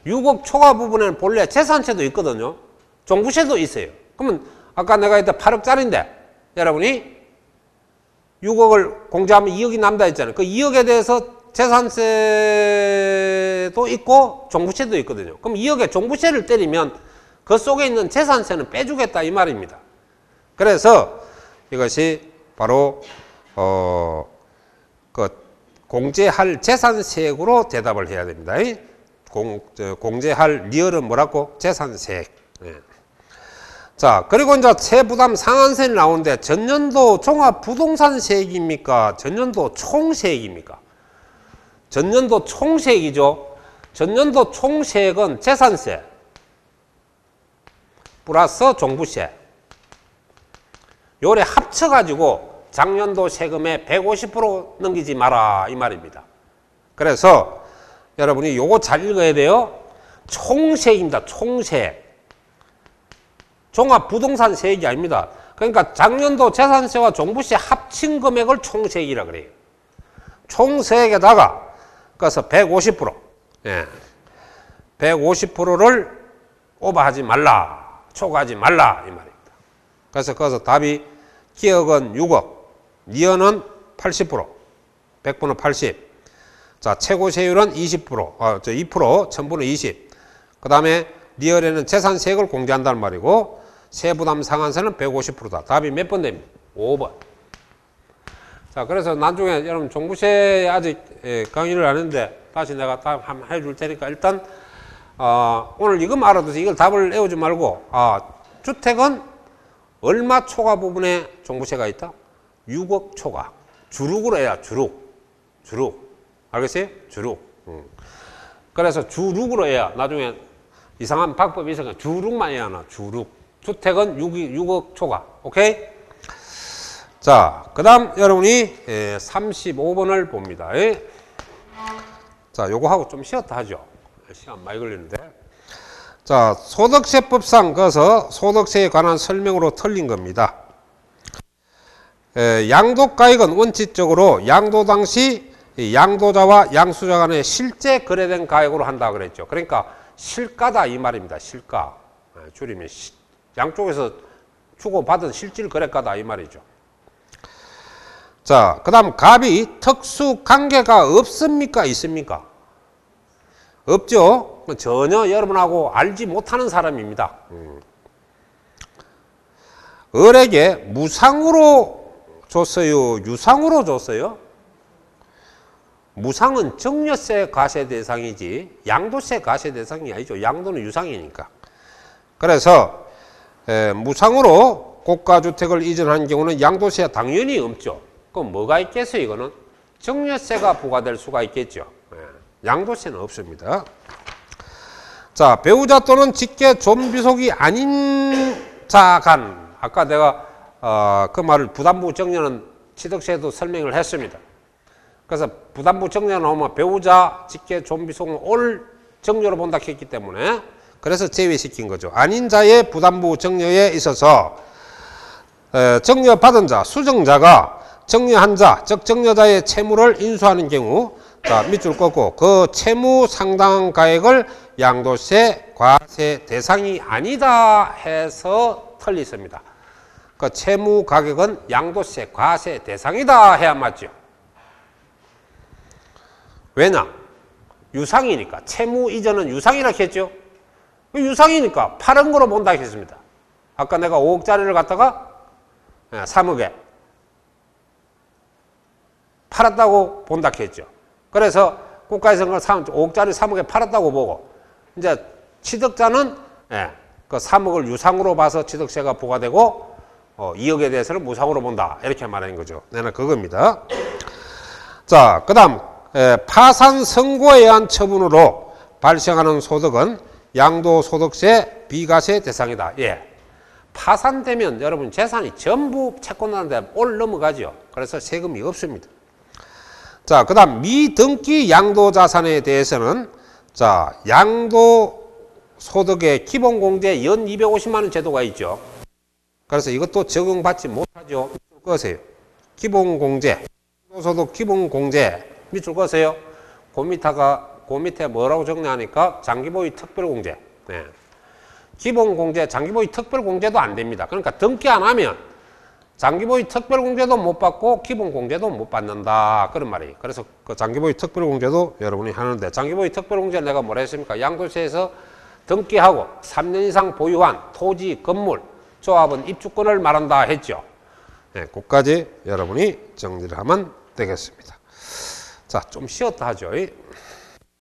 6억 초과 부분에는 본래 재산세도 있거든요. 종부세도 있어요. 그러면 아까 내가 했던 8억짜리인데 여러분이 6억을 공제하면 2억이 남다 했잖아요. 그 2억에 대해서 재산세도 있고 종부세도 있거든요. 그럼 2억에 종부세를 때리면 그 속에 있는 재산세는 빼주겠다 이 말입니다. 그래서 이것이 바로 그 공제할 재산세액으로 대답을 해야 됩니다. 공제할 리얼은 뭐라고? 재산세액. 예. 자, 그리고 이제 세부담 상한세는 나오는데 전년도 종합부동산세액입니까? 전년도 총세액입니까? 전년도 총세액이죠. 전년도 총세액은 재산세 플러스 종부세 요래 합쳐가지고 작년도 세금의 150% 넘기지 마라 이 말입니다. 그래서 여러분이 요거 잘 읽어야 돼요. 총세액입니다. 총세액. 종합부동산 세액이 아닙니다. 그러니까 작년도 재산세와 종부세 합친 금액을 총세액이라 그래요. 총세액에다가 그래서 150%, 예, 150%를 오버하지 말라, 초과하지 말라 이 말입니다. 그래서 거기서 답이 기억은 6억, 니은은 80%, 100분의 80. 자, 최고 세율은 20%, 2%, 1000분의 20. 그 다음에 리얼에는 재산세액을 공제한다는 말이고 세부담 상한세는 150%다. 답이 몇 번 됩니까? 5번. 자, 그래서 나중에 여러분 종부세 아직 강의를 안 했는데 다시 내가 한번 해줄 테니까 일단 오늘 이것만 알아둬서 이걸 답을 외우지 말고 주택은 얼마 초과 부분에 종부세가 있다? 6억 초과. 주룩으로 해야 주룩. 알겠어요? 주룩. 그래서 주룩으로 해야 나중에 이상한 방법이 있으니까 주룩만 해야 하나. 주룩. 주택은 6억 초과. 오케이? 자, 그 다음 여러분이 35번을 봅니다. 자, 요거 하고 좀 쉬었다 하죠. 시간 많이 걸리는데. 자, 소득세법상 그래서 소득세에 관한 설명으로 틀린 겁니다. 양도가액은 원칙적으로 양도 당시 양도자와 양수자 간에 실제 거래된 가액으로 한다 그랬죠. 그러니까 실가다 이 말입니다. 실가. 줄이면 양쪽에서 주고받은 실질 거래가다 이 말이죠. 자, 그 다음 갑이 특수 관계가 없습니까? 있습니까? 없죠. 전혀 여러분하고 알지 못하는 사람입니다. 을에게 무상으로 줬어요? 유상으로 줬어요? 무상은 증여세 과세 대상이지 양도세 과세 대상이 아니죠. 양도는 유상이니까. 그래서 무상으로 고가주택을 이전한 경우는 양도세 당연히 없죠. 그럼 뭐가 있겠어요? 이거는 증여세가 부과될 수가 있겠죠. 양도세는 없습니다. 자, 배우자 또는 직계 존비속이 아닌 자 간. 아까 내가 그 말을 부담부 정려는 취득세도 설명을 했습니다. 그래서 부담부 정려 나오면 배우자, 직계 존비속은 올 정려로 본다 했기 때문에 그래서 제외시킨 거죠. 아닌 자의 부담부 정려에 있어서 정려받은 자, 수정자가 정려한 자, 즉 정려자의 채무를 인수하는 경우 자, 밑줄 꺾고 그 채무 상당 가액을 양도세 과세 대상이 아니다 해서 틀렸습니다. 그 채무 가격은 양도세 과세 대상이다 해야 맞죠. 왜냐? 유상이니까. 채무 이전은 유상이라 했죠. 유상이니까 파는 거로 본다 했습니다. 아까 내가 5억짜리를 갖다가 3억에 팔았다고 본다 했죠. 그래서 국가에서 그걸 5억짜리 3억에 팔았다고 보고, 이제 취득자는 그 3억을 유상으로 봐서 취득세가 부과되고 2억에 대해서는 무상으로 본다. 이렇게 말하는 거죠. 내는 그겁니다. 자, 그 다음 파산 선고에 의한 처분으로 발생하는 소득은 양도소득세 비과세 대상이다. 예. 파산되면 여러분 재산이 전부 채권자한테 올 넘어가죠. 그래서 세금이 없습니다. 자, 그 다음 미등기 양도자산에 대해서는 자, 양도소득의 기본공제 연 250만 원 제도가 있죠. 그래서 이것도 적용받지 못하죠. 밑줄 그으세요. 기본공제, 양도소득 기본공제 밑줄 그으세요. 그 밑에 뭐라고 정리하니까 장기보유 특별공제. 네. 기본공제, 장기보유 특별공제도 안 됩니다. 그러니까 등기 안 하면 장기보유 특별공제도 못 받고 기본공제도 못 받는다. 그런 말이에요. 그래서 그 장기보유 특별공제도 여러분이 하는데, 장기보유 특별공제 내가 뭐라 했습니까? 양도세에서 등기하고 3년 이상 보유한 토지, 건물, 조합은 입주권을 말한다 했죠. 네, 그까지 여러분이 정리를 하면 되겠습니다. 자, 좀 쉬었다 하죠.